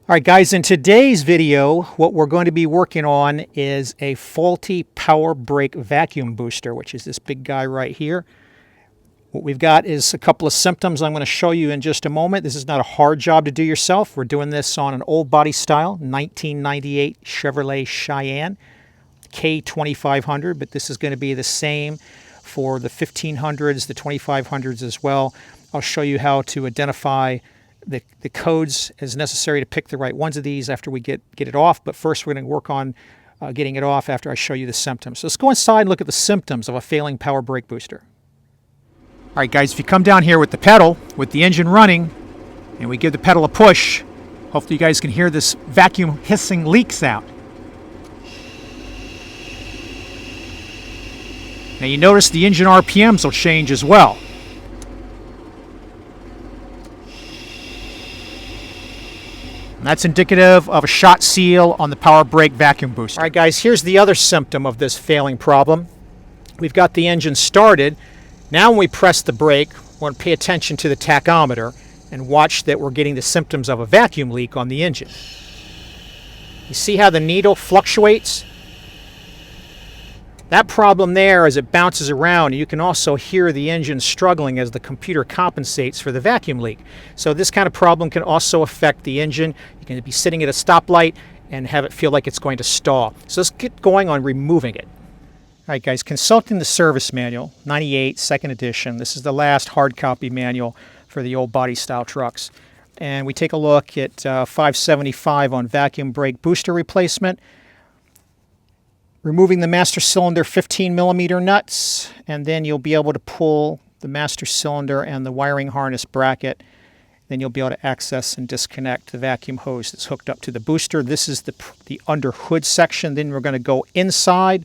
All right, guys, in today's video, what we're going to be working on is a faulty power brake vacuum booster, which is this big guy right here. What we've got is a couple of symptoms I'm going to show you in just a moment. This is not a hard job to do yourself. We're doing this on an old body style, 1998 Chevrolet Cheyenne K2500, but this is going to be the same for the 1500s, the 2500s as well. I'll show you how to identify the codes as necessary to pick the right ones of these after we get it off. But first we're going to work on getting it off after I show you the symptoms. So let's go inside and look at the symptoms of a failing power brake booster. All right, guys, if you come down here with the pedal, with the engine running, and we give the pedal a push, hopefully you guys can hear this vacuum hissing leaks out. Now you notice the engine RPMs will change as well. That's indicative of a shot seal on the power brake vacuum booster. All right, guys, here's the other symptom of this failing problem. We've got the engine started. Now when we press the brake, we're going to pay attention to the tachometer and watch that we're getting the symptoms of a vacuum leak on the engine. You see how the needle fluctuates? That problem there, as it bounces around, you can also hear the engine struggling as the computer compensates for the vacuum leak. So this kind of problem can also affect the engine. You can be sitting at a stoplight and have it feel like it's going to stall. So let's get going on removing it. All right, guys, consulting the service manual, 98, second edition. This is the last hard copy manual for the old body style trucks. And we take a look at 575 on vacuum brake booster replacement. Removing the master cylinder 15 millimeter nuts, and then you'll be able to pull the master cylinder and the wiring harness bracket. Then you'll be able to access and disconnect the vacuum hose that's hooked up to the booster. This is the under hood section. Then we're going to go inside,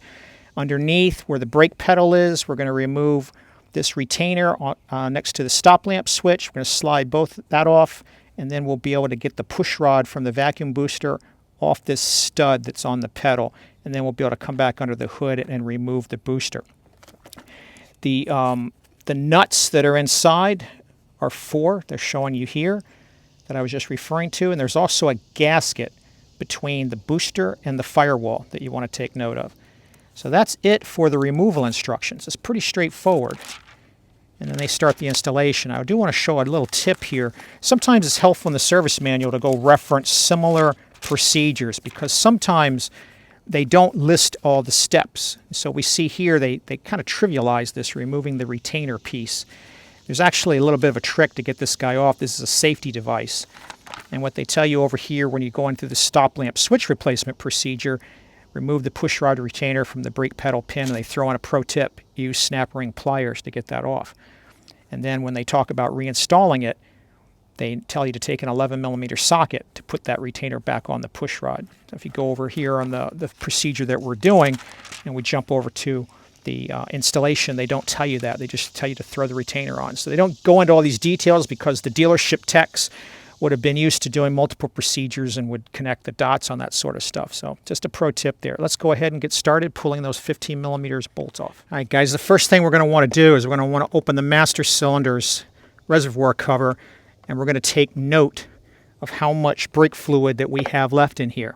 underneath where the brake pedal is. We're going to remove this retainer next to the stop lamp switch. We're going to slide both that off, and then we'll be able to get the push rod from the vacuum booster off this stud that's on the pedal, and then we'll be able to come back under the hood and remove the booster. The nuts that are inside are 4. They're showing you here that I was just referring to, and there's also a gasket between the booster and the firewall that you want to take note of. So that's it for the removal instructions. It's pretty straightforward. And then they start the installation. I do want to show a little tip here. Sometimes it's helpful in the service manual to go reference similar procedures, because sometimes they don't list all the steps. So we see here they kind of trivialize this, removing the retainer piece. There's actually a little bit of a trick to get this guy off. This is a safety device. And what they tell you over here when you go into the stop lamp switch replacement procedure, remove the push rod retainer from the brake pedal pin, and they throw in a pro tip: use snap ring pliers to get that off. And then when they talk about reinstalling it, they tell you to take an 11 millimeter socket to put that retainer back on the push rod. So if you go over here on the procedure that we're doing, and we jump over to the installation, they don't tell you that. They just tell you to throw the retainer on. So they don't go into all these details because the dealership techs would have been used to doing multiple procedures and would connect the dots on that sort of stuff. So just a pro tip there. Let's go ahead and get started pulling those 15 millimeters bolts off. All right, guys, the first thing we're going to want to do is we're going to want to open the master cylinder's reservoir cover, and we're going to take note of how much brake fluid that we have left in here.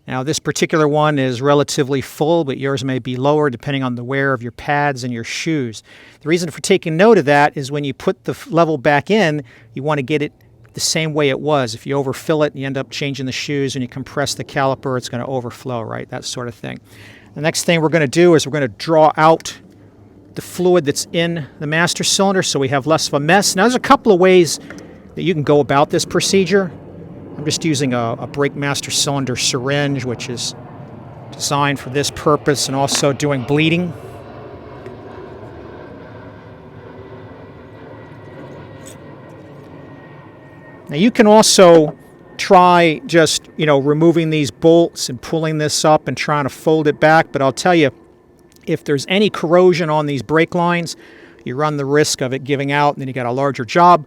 Now, this particular one is relatively full, but yours may be lower depending on the wear of your pads and your shoes. The reason for taking note of that is when you put the level back in, you want to get it the same way it was. If you overfill it and you end up changing the shoes and you compress the caliper, it's going to overflow, right? That sort of thing. The next thing we're going to do is we're going to draw out the fluid that's in the master cylinder so we have less of a mess. Now, there's a couple of ways that you can go about this procedure. I'm just using a brake master cylinder syringe, which is designed for this purpose, and also doing bleeding. Now you can also try just, removing these bolts and pulling this up and trying to fold it back, but I'll tell you, if there's any corrosion on these brake lines, you run the risk of it giving out, and then you got a larger job.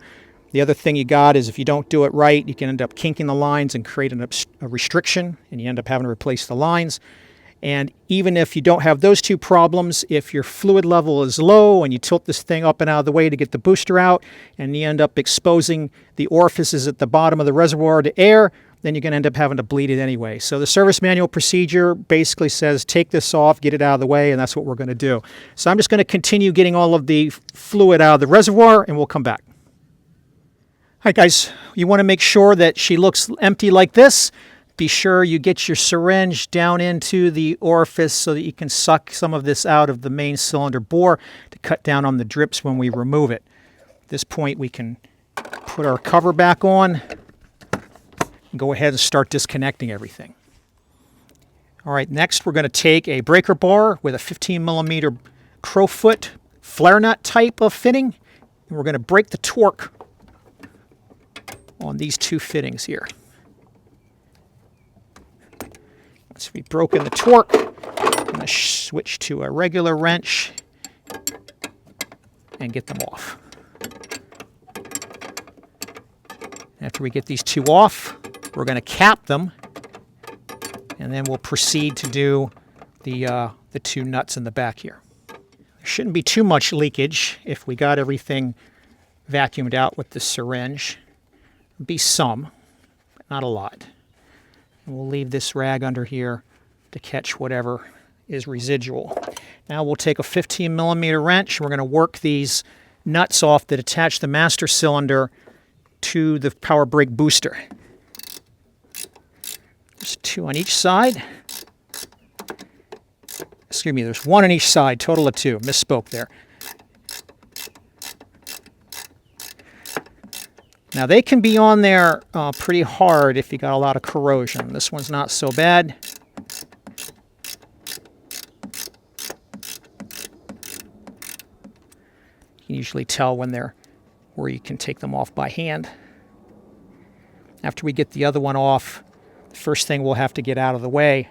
The other thing you got is if you don't do it right, you can end up kinking the lines and creating a restriction, and you end up having to replace the lines. And even if you don't have those two problems, if your fluid level is low and you tilt this thing up and out of the way to get the booster out, and you end up exposing the orifices at the bottom of the reservoir to air, then you're going to end up having to bleed it anyway. So the service manual procedure basically says take this off, get it out of the way, and that's what we're going to do. So I'm just going to continue getting all of the fluid out of the reservoir, and we'll come back. All right, guys, you want to make sure that she looks empty like this. Be sure you get your syringe down into the orifice so that you can suck some of this out of the main cylinder bore to cut down on the drips when we remove it. At this point, we can put our cover back on. Go ahead and start disconnecting everything. All right, next we're going to take a breaker bar with a 15 millimeter crowfoot flare nut type of fitting, and we're going to break the torque on these two fittings here. Once we've broken the torque, I'm going to switch to a regular wrench and get them off. After we get these two off, we're going to cap them, and then we'll proceed to do the two nuts in the back here. There shouldn't be too much leakage if we got everything vacuumed out with the syringe. There'll be some, but not a lot. And we'll leave this rag under here to catch whatever is residual. Now we'll take a 15 millimeter wrench, and we're going to work these nuts off that attach the master cylinder to the power brake booster. There's two on each side. Excuse me, there's one on each side, total of two. Misspoke there. Now they can be on there pretty hard if you got a lot of corrosion. This one's not so bad. You can usually tell when they're where you can take them off by hand. After we get the other one off, the first thing we'll have to get out of the way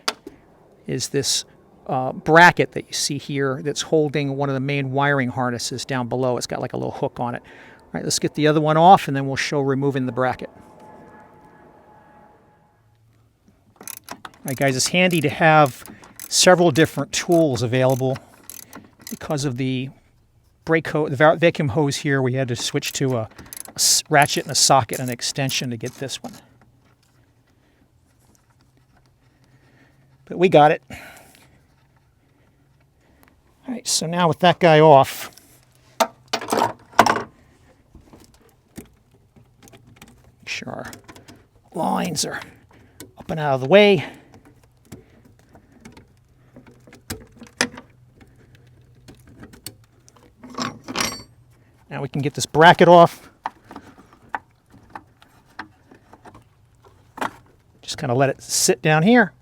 is this bracket that you see here that's holding one of the main wiring harnesses down below. It's got like a little hook on it. All right, let's get the other one off, and then we'll show removing the bracket. All right, guys, it's handy to have several different tools available. Because of the brake hose, the vacuum hose here, we had to switch to a ratchet and a socket and an extension to get this one. But we got it. All right, so now with that guy off, make sure our lines are up and out of the way. Now we can get this bracket off. Just kind of let it sit down here.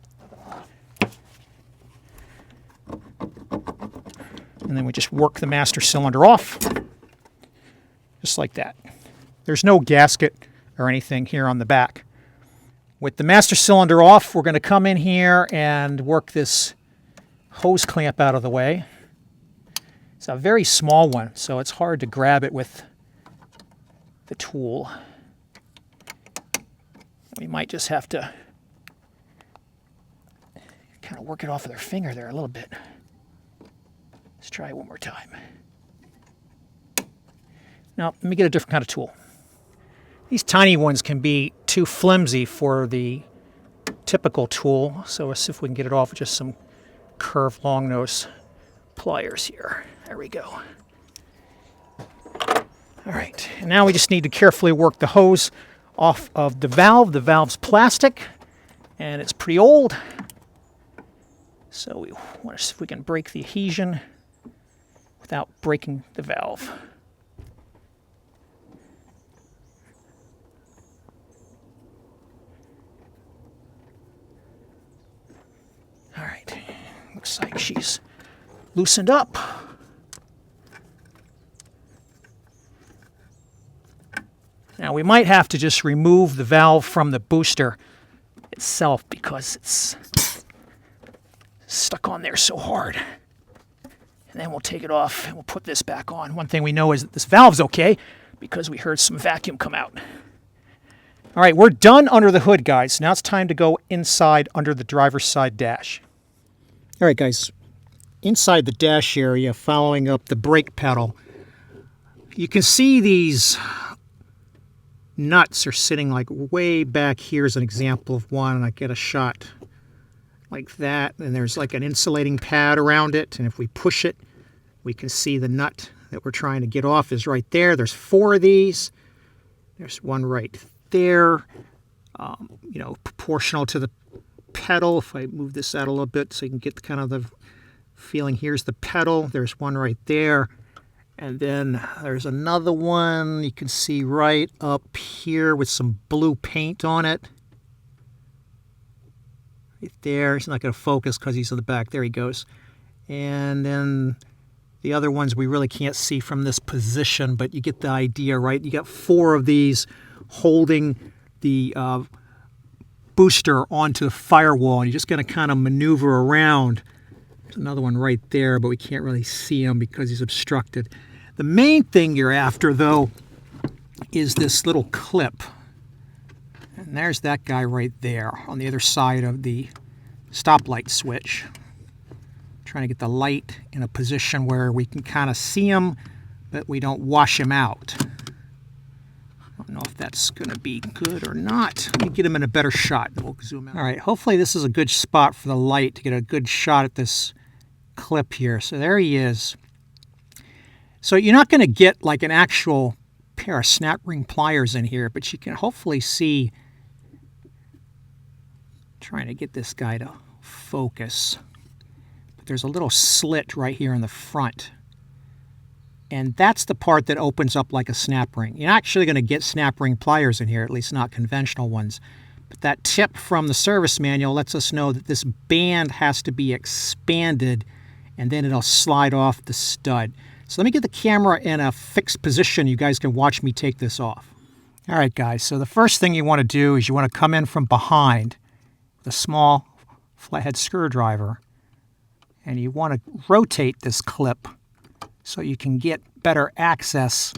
And then we just work the master cylinder off, just like that. There's no gasket or anything here on the back. With the master cylinder off, we're going to come in here and work this hose clamp out of the way. It's a very small one, so it's hard to grab it with the tool. We might just have to kind of work it off with our finger there a little bit. Let's try it one more time. Now, let me get a different kind of tool. These tiny ones can be too flimsy for the typical tool, so let's see if we can get it off with just some curved long nose pliers here. There we go. All right, and now we just need to carefully work the hose off of the valve. The valve's plastic, and it's pretty old. So we want to see if we can break the adhesion without breaking the valve. All right, looks like she's loosened up. Now we might have to just remove the valve from the booster itself because it's stuck on there so hard. And then we'll take it off and we'll put this back on. One thing we know is that this valve's okay because we heard some vacuum come out. All right, we're done under the hood, guys. Now it's time to go inside under the driver's side dash. All right, guys. Inside the dash area, following up the brake pedal, you can see these nuts are sitting like way back here as an example of one, and I get a shot like that, and there's like an insulating pad around it, and if we push it, we can see the nut that we're trying to get off is right there. There's 4 of these. There's one right there, you know, proportional to the pedal. If I move this out a little bit so you can get kind of the feeling, here's the pedal. There's one right there. And then there's another one you can see right up here with some blue paint on it. Right there. He's not going to focus because he's in the back. There he goes. And then the other ones we really can't see from this position, but you get the idea, right? You got 4 of these holding the booster onto the firewall, and you're just going to kind of maneuver around. There's another one right there, but we can't really see him because he's obstructed. The main thing you're after, though, is this little clip. And there's that guy right there on the other side of the stoplight switch. Trying to get the light in a position where we can kind of see him, but we don't wash him out. I don't know if that's going to be good or not. Let me get him in a better shot. We'll zoom out. All right, hopefully this is a good spot for the light to get a good shot at this clip here. So there he is. So you're not going to get like an actual pair of snap ring pliers in here, but you can hopefully see, trying to get this guy to focus. There's a little slit right here in the front, and that's the part that opens up like a snap ring. You're not actually going to get snap ring pliers in here, at least not conventional ones, but that tip from the service manual lets us know that this band has to be expanded, and then it'll slide off the stud. So let me get the camera in a fixed position. You guys can watch me take this off. All right, guys, so the first thing you want to do is you want to come in from behind with a small flathead screwdriver, and you want to rotate this clip so you can get better access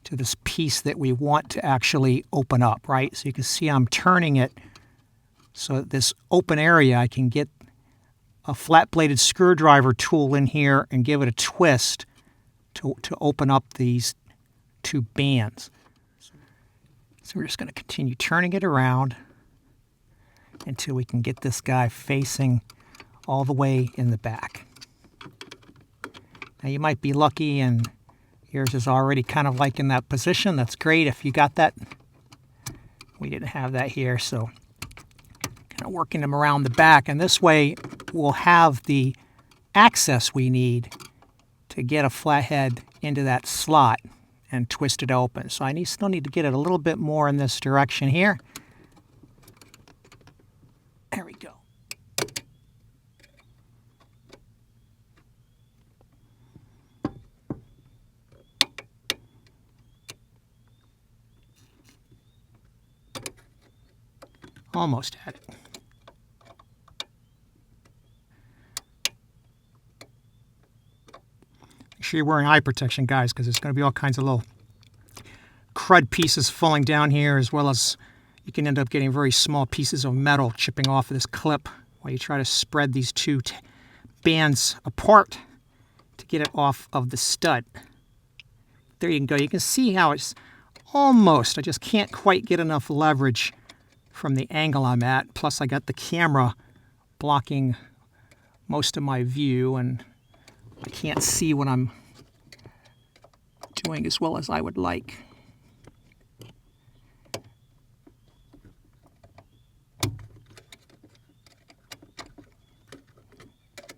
to this piece that we want to actually open up, right? So you can see I'm turning it so that this open area, I can get a flat-bladed screwdriver tool in here and give it a twist to open up these 2 bands. So we're just going to continue turning it around until we can get this guy facing all the way in the back. Now you might be lucky and yours is already kind of like in that position. That's great if you got that. We didn't have that here, so kind of working them around the back, and this way we'll have the access we need to get a flathead into that slot and twist it open. So I still need to get it a little bit more in this direction here. There we go. Almost had it. Make sure you're wearing eye protection, guys, because there's going to be all kinds of little crud pieces falling down here, as well as you can end up getting very small pieces of metal chipping off of this clip while you try to spread these 2 bands apart to get it off of the stud. There you can go. You can see how it's almost, I just can't quite get enough leverage from the angle I'm at. Plus I got the camera blocking most of my view, and I can't see what I'm doing as well as I would like.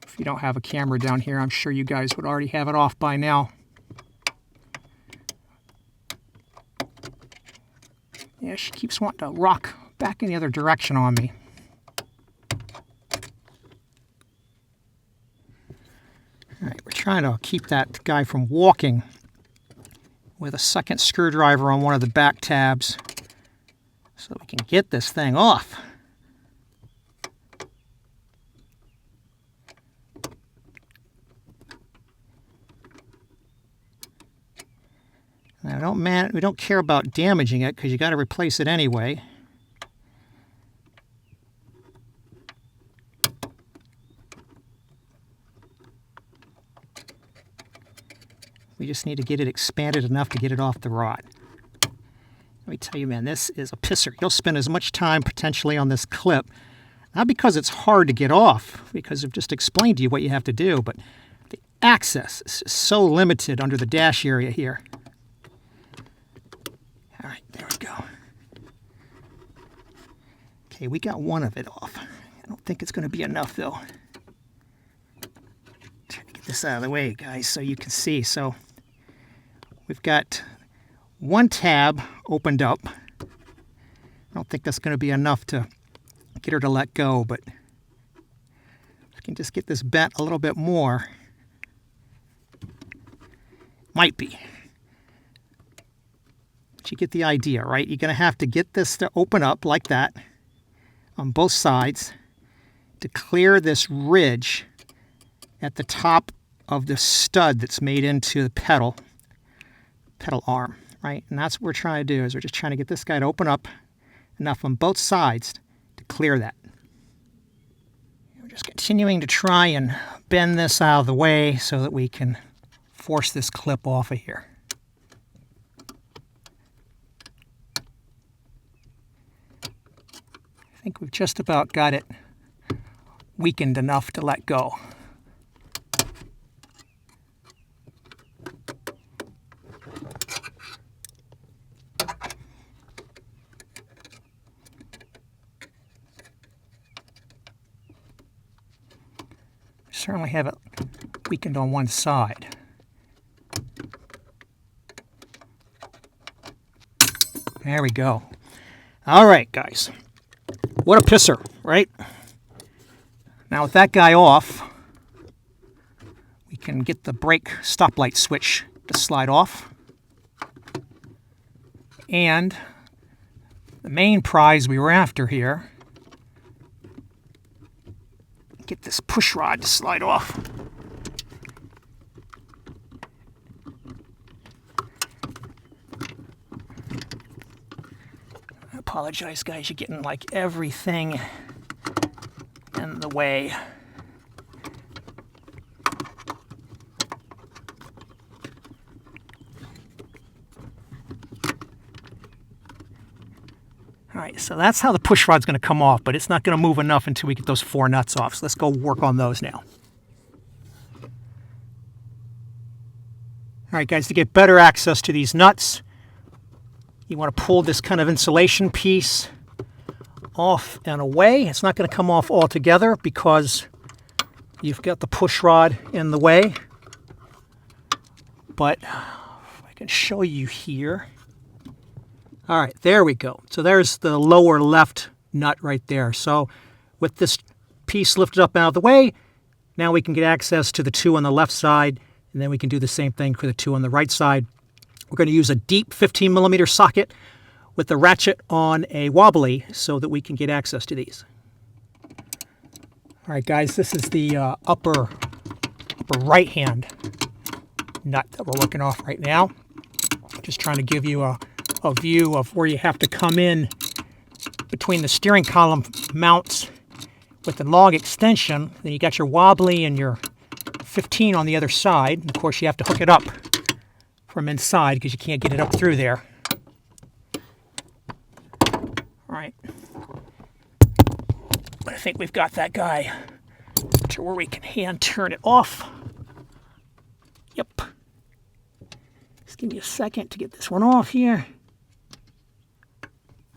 If you don't have a camera down here, I'm sure you guys would already have it off by now. Yeah, she keeps wanting to rock back in the other direction on me. All right, we're trying to keep that guy from walking with a second screwdriver on one of the back tabs so we can get this thing off. Now, we don't care about damaging it because you got to replace it anyway. We just need to get it expanded enough to get it off the rod. Let me tell you, man, this is a pisser. You'll spend as much time potentially on this clip, not because it's hard to get off, because I've just explained to you what you have to do, but the access is so limited under the dash area here. All right, there we go. Okay, we got one of it off. I don't think it's going to be enough, though. Try to get this out of the way, guys, so you can see. So we've got one tab opened up. I don't think that's going to be enough to get her to let go, but if I can just get this bent a little bit more, might be. But you get the idea, right? You're going to have to get this to open up like that on both sides to clear this ridge at the top of the stud that's made into the pedal arm, right? And that's what we're trying to do, is we're just trying to get this guy to open up enough on both sides to clear that. We're just continuing to try and bend this out of the way so that we can force this clip off of here. I think we've just about got it weakened enough to let go. Certainly have it weakened on one side. There we go. All right, guys. What a pisser, right? Now with that guy off, we can get the brake stoplight switch to slide off. And the main prize we were after here, get this push rod to slide off. I apologize, guys. You're getting like everything in the way. All right, so that's how the push rod's going to come off, but it's not going to move enough until we get those 4 nuts off. So let's go work on those now. All right, guys, to get better access to these nuts, you want to pull this kind of insulation piece off and away. It's not going to come off altogether because you've got the push rod in the way. But if I can show you here. All right, there we go. So there's the lower left nut right there. So with this piece lifted up out of the way, now we can get access to the 2 on the left side, and then we can do the same thing for the 2 on the right side. We're going to use a deep 15mm socket with the ratchet on a wobbly so that we can get access to these. All right, guys, this is the upper right-hand nut that we're working off right now. Just trying to give you a view of where you have to come in between the steering column mounts with the log extension. Then you got your wobbly and your 15 on the other side. And of course, you have to hook it up from inside because you can't get it up through there. All right. But I think we've got that guy to where we can hand turn it off. Yep. Just give me a second to get this one off here.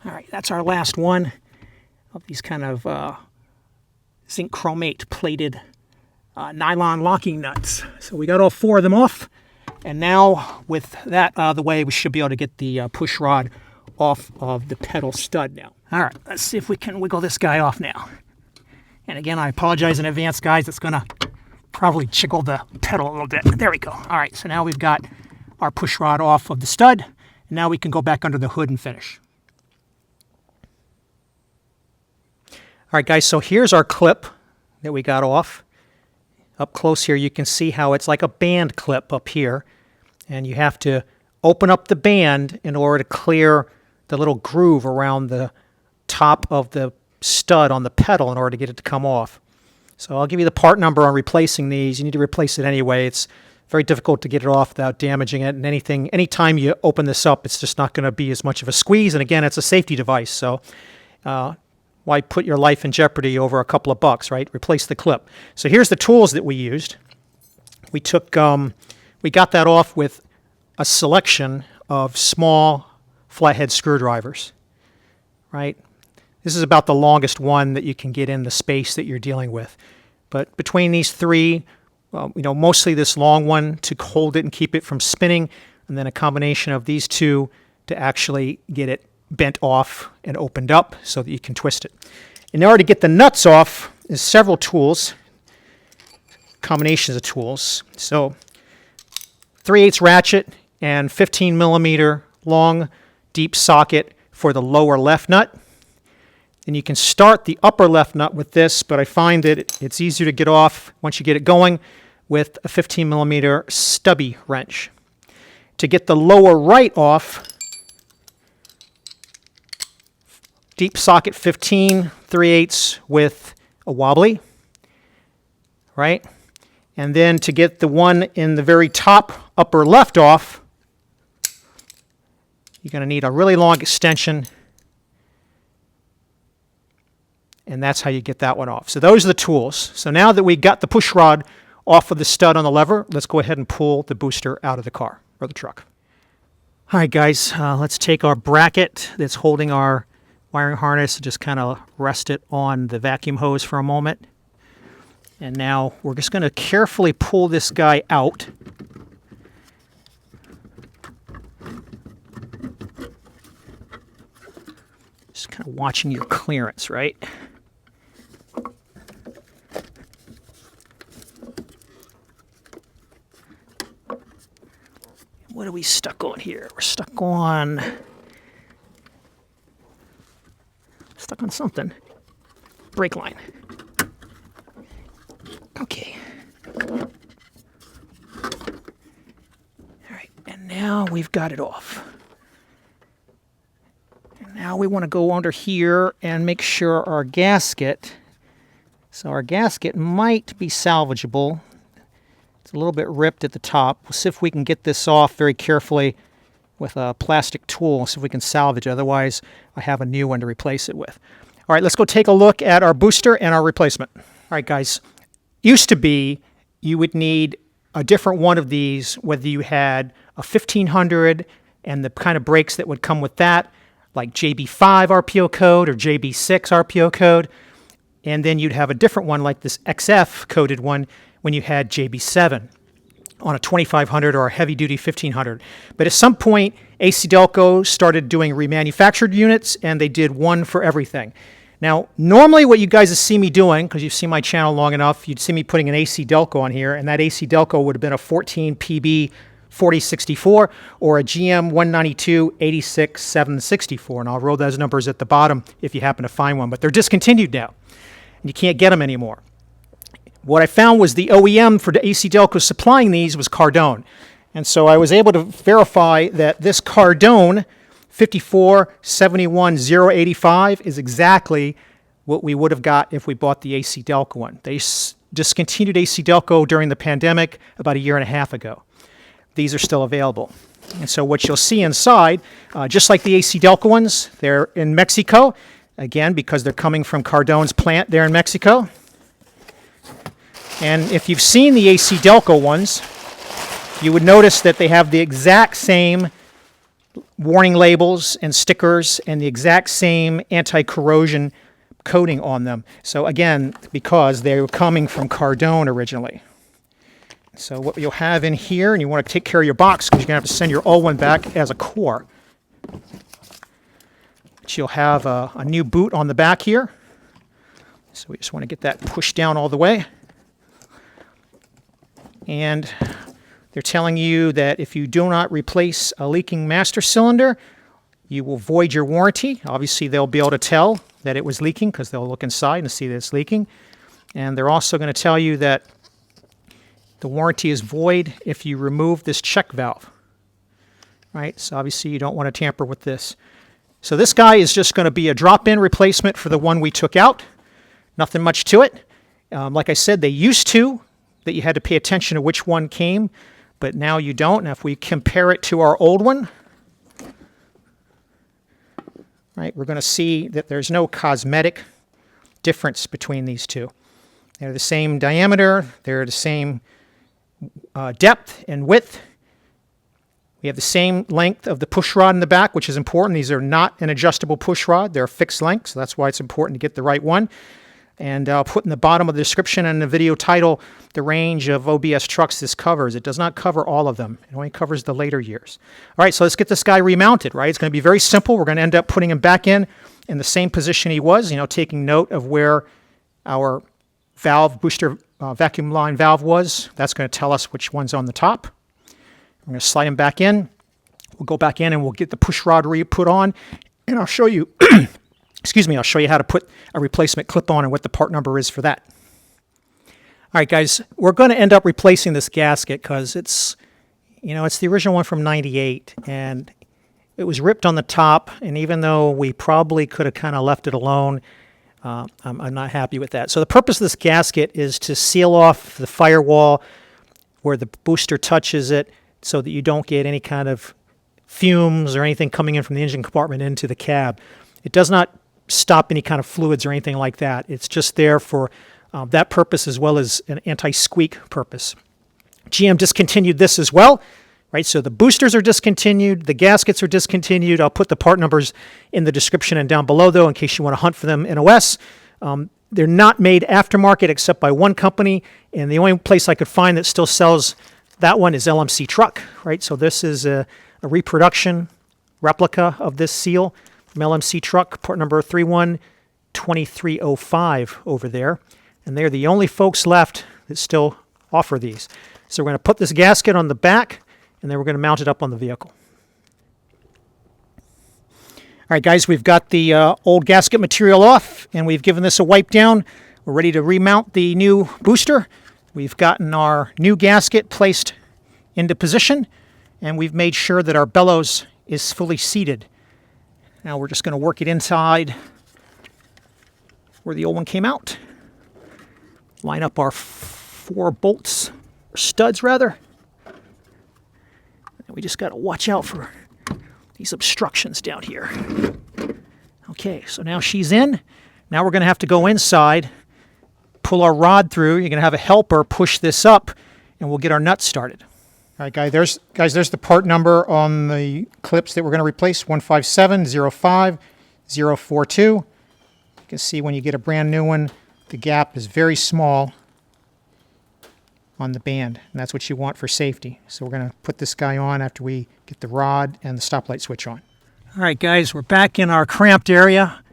All right, that's our last one of these kind of zinc chromate plated nylon locking nuts. So we got all 4 of them off, and now with that out of the way, we should be able to get the push rod off of the pedal stud now. All right, let's see if we can wiggle this guy off now. And again, I apologize in advance, guys. It's going to probably jiggle the pedal a little bit. There we go. All right, so now we've got our push rod off of the stud, and now we can go back under the hood and finish. All right, guys, so here's our clip that we got off. Up close here, you can see how it's like a band clip up here. And you have to open up the band in order to clear the little groove around the top of the stud on the pedal in order to get it to come off. So I'll give you the part number on replacing these. You need to replace it anyway. It's very difficult to get it off without damaging it. And anytime you open this up, it's just not going to be as much of a squeeze. And again, it's a safety device, so why put your life in jeopardy over a couple of bucks, right? Replace the clip. So here's the tools that we used. We took, we got that off with a selection of small flathead screwdrivers, right? This is about the longest one that you can get in the space that you're dealing with. But between these three, mostly this long one to hold it and keep it from spinning, and then a combination of these two to actually get it bent off and opened up so that you can twist it. In order to get the nuts off, there's several tools, combinations of tools. So 3/8 ratchet and 15 millimeter long deep socket for the lower left nut. And you can start the upper left nut with this, but I find that it's easier to get off once you get it going with a 15 millimeter stubby wrench. To get the lower right off, deep socket 15, 3/8 with a wobbly, right? And then to get the one in the very top upper left off, you're going to need a really long extension, and that's how you get that one off. So those are the tools. So now that we got the push rod off of the stud on the lever, let's go ahead and pull the booster out of the car or the truck. All right, guys, let's take our bracket that's holding our wiring harness and just kind of rest it on the vacuum hose for a moment. And now we're just going to carefully pull this guy out. Just kind of watching your clearance, right? What are we stuck on here? We're stuck on something. Brake line. Okay. All right, and now we've got it off. And now we want to go under here and make sure our gasket, so our gasket might be salvageable. It's a little bit ripped at the top. We'll see if we can get this off very carefully with a plastic tool, see if we can salvage it. Otherwise, I have a new one to replace it with. All right, let's go take a look at our booster and our replacement. All right, guys. Used to be you would need a different one of these, whether you had a 1500 and the kind of brakes that would come with that, like JB5 RPO code or JB6 RPO code, and then you'd have a different one like this XF coded one when you had JB7 on a 2500 or a heavy-duty 1500. But at some point, AC Delco started doing remanufactured units, and they did one for everything. Now, normally what you guys see me doing, because you've seen my channel long enough, you'd see me putting an AC Delco on here, and that AC Delco would have been a 14 PB 4064 or a GM 192 86 764, and I'll roll those numbers at the bottom if you happen to find one, but they're discontinued now, and you can't get them anymore. What I found was the OEM for the AC Delco supplying these was Cardone, and so I was able to verify that this Cardone 5471085 is exactly what we would have got if we bought the AC Delco one. They discontinued AC Delco during the pandemic about a year and a half ago. These are still available. And so what you'll see inside, just like the AC Delco ones, they're in Mexico, again, because they're coming from Cardone's plant there in Mexico. And if you've seen the AC Delco ones, you would notice that they have the exact same warning labels and stickers and the exact same anti-corrosion coating on them. So again, because they were coming from Cardone originally. So what you'll have in here, and you want to take care of your box because you're going to have to send your old one back as a core. But you'll have a new boot on the back here. So we just want to get that pushed down all the way. And they're telling you that if you do not replace a leaking master cylinder, you will void your warranty. Obviously, they'll be able to tell that it was leaking because they'll look inside and see that it's leaking. And they're also going to tell you that the warranty is void if you remove this check valve. Right? So obviously, you don't want to tamper with this. So this guy is just going to be a drop-in replacement for the one we took out. Nothing much to it. Like I said, they used to, that you had to pay attention to which one came. but now you don't. Now if we compare it to our old one, right, we're going to see that there's no cosmetic difference between these two. They're the same diameter, they're the same depth and width. We have the same length of the push rod in the back, which is important. These are not an adjustable push rod, they're a fixed length, so that's why it's important to get the right one. And I'll put in the bottom of the description and the video title the range of OBS trucks this covers. It does not cover all of them. It only covers the later years. All right, so let's get this guy remounted, right? It's going to be very simple. We're going to end up putting him back in the same position he was, taking note of where our valve booster vacuum line valve was. That's going to tell us which one's on the top. I'm going to slide him back in. We'll go back in and we'll get the push rod put on, and I'll show you excuse me, I'll show you how to put a replacement clip on and what the part number is for that. All right, guys, we're going to end up replacing this gasket because it's the original one from '98, and it was ripped on the top, and even though we probably could have kind of left it alone, I'm not happy with that. So the purpose of this gasket is to seal off the firewall where the booster touches it so that you don't get any kind of fumes or anything coming in from the engine compartment into the cab. It does not stop any kind of fluids or anything like that. It's just there for that purpose as well as an anti-squeak purpose. GM discontinued this as well, right? So the boosters are discontinued, the gaskets are discontinued. I'll put the part numbers in the description and down below, though, in case you want to hunt for them in OS. They're not made aftermarket except by one company, and the only place I could find that still sells that one is LMC Truck, right? So this is a reproduction replica of this seal from LMC Truck, part number 312305 over there. And they're the only folks left that still offer these. So we're going to put this gasket on the back, and then we're going to mount it up on the vehicle. All right, guys, we've got the old gasket material off, and we've given this a wipe down. We're ready to remount the new booster. We've gotten our new gasket placed into position, and we've made sure that our bellows is fully seated. Now we're just going to work it inside where the old one came out. Line up our 4 bolts, or studs rather. And we just got to watch out for these obstructions down here. Okay, so now she's in. Now we're going to have to go inside, pull our rod through. You're going to have a helper push this up, and we'll get our nuts started. All right, guys, there's the part number on the clips that we're going to replace, 15705042. You can see when you get a brand new one, the gap is very small on the band, and that's what you want for safety. So we're going to put this guy on after we get the rod and the stoplight switch on. All right, guys, we're back in our cramped area.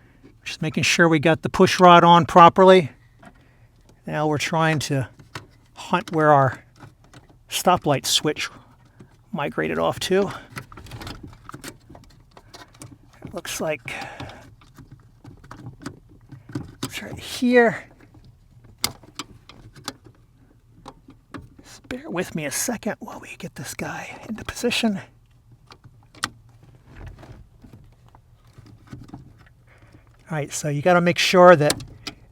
Just making sure we got the push rod on properly. Now we're trying to hunt where our stoplight switch migrated off to. It looks like it's right here. Just bear with me a second while we get this guy into position. All right, so you got to make sure that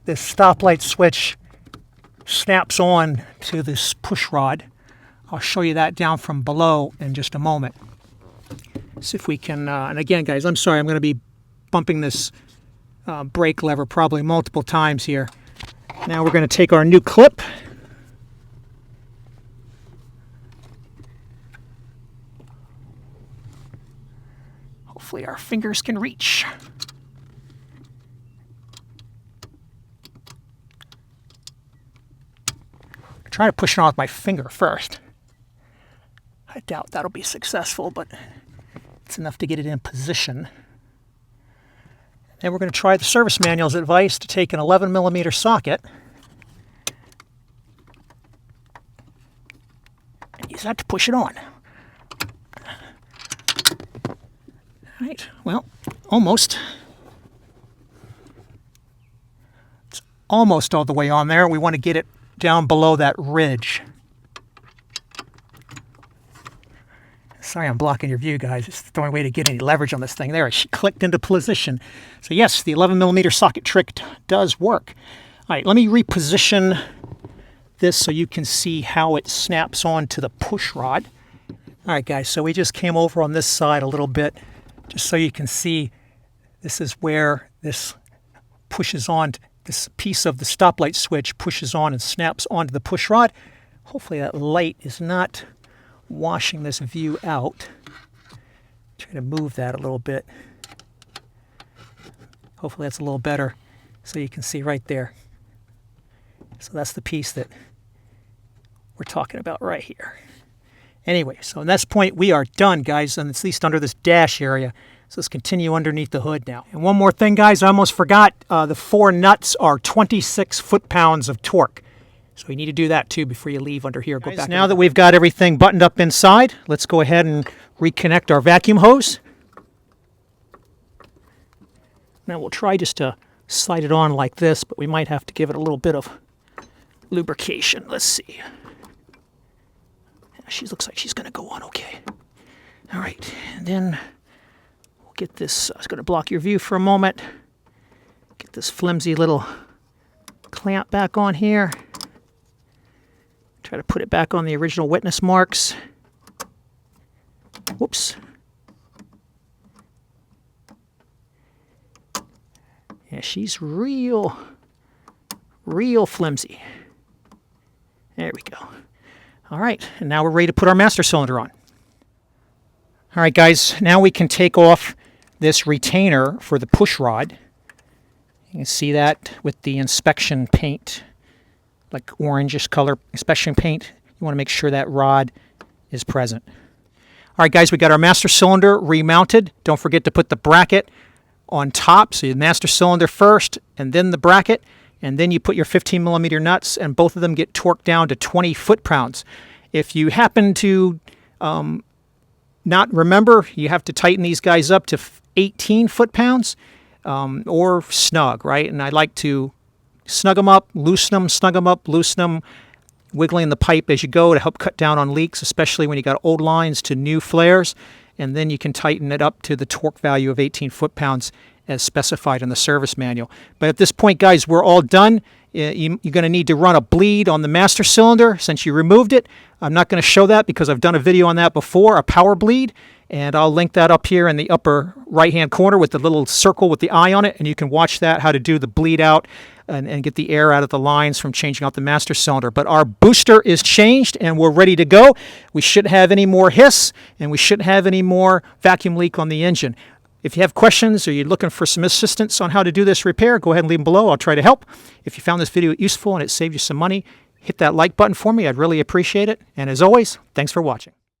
this stoplight switch snaps on to this push rod. I'll show you that down from below in just a moment. See if we can, and again, guys, I'm sorry, I'm going to be bumping this brake lever probably multiple times here. Now we're going to take our new clip. Hopefully our fingers can reach. Try to push it on with my finger first. I doubt that'll be successful, but it's enough to get it in position. Then we're going to try the service manual's advice to take an 11mm socket and use that to push it on. All right, well, almost. It's almost all the way on there. We want to get it down below that ridge. Sorry I'm blocking your view, guys. It's the only way to get any leverage on this thing. There, she clicked into position. So yes, the 11mm socket trick does work. All right, let me reposition this so you can see how it snaps onto the push rod. All right, guys, so we just came over on this side a little bit just so you can see this is where this pushes on. This piece of the stoplight switch pushes on and snaps onto the push rod. Hopefully that light is not washing this view out. Try to move that a little bit. Hopefully that's a little better so you can see right there. So that's the piece that we're talking about right here. Anyway, so at this point we are done, guys, and at least under this dash area. So let's continue underneath the hood now. And one more thing, guys, I almost forgot. The 4 nuts are 26 foot-pounds of torque. So you need to do that too before you leave under here. Go back. Now that we've got everything buttoned up inside, let's go ahead and reconnect our vacuum hose. Now we'll try just to slide it on like this, but we might have to give it a little bit of lubrication. Let's see. She looks like she's going to go on okay. All right, and then we'll get this. I was going to block your view for a moment. Get this flimsy little clamp back on here. Try to put it back on the original witness marks. Whoops. Yeah, she's real flimsy. There we go. All right, and now we're ready to put our master cylinder on. All right, guys, now we can take off this retainer for the push rod. You can see that with the inspection paint, like orangish color inspection paint. You want to make sure that rod is present. All right, guys, we got our master cylinder remounted. Don't forget to put the bracket on top. So your master cylinder first, and then the bracket. And then you put your 15mm nuts, and both of them get torqued down to 20 foot-pounds. If you happen to not remember, you have to tighten these guys up to 18 foot-pounds or snug, right? And I like to snug them up, loosen them, snug them up, loosen them, wiggling the pipe as you go to help cut down on leaks, especially when you got old lines to new flares. And then you can tighten it up to the torque value of 18 foot-pounds as specified in the service manual. But at this point, guys, we're all done. You're going to need to run a bleed on the master cylinder since you removed it. I'm not going to show that because I've done a video on that before, a power bleed, and I'll link that up here in the upper right-hand corner with the little circle with the eye on it, and you can watch that, how to do the bleed out and get the air out of the lines from changing out the master cylinder. But our booster is changed, and we're ready to go. We shouldn't have any more hiss, and we shouldn't have any more vacuum leak on the engine. If you have questions or you're looking for some assistance on how to do this repair, go ahead and leave them below. I'll try to help. If you found this video useful and it saved you some money, hit that like button for me. I'd really appreciate it. And as always, thanks for watching.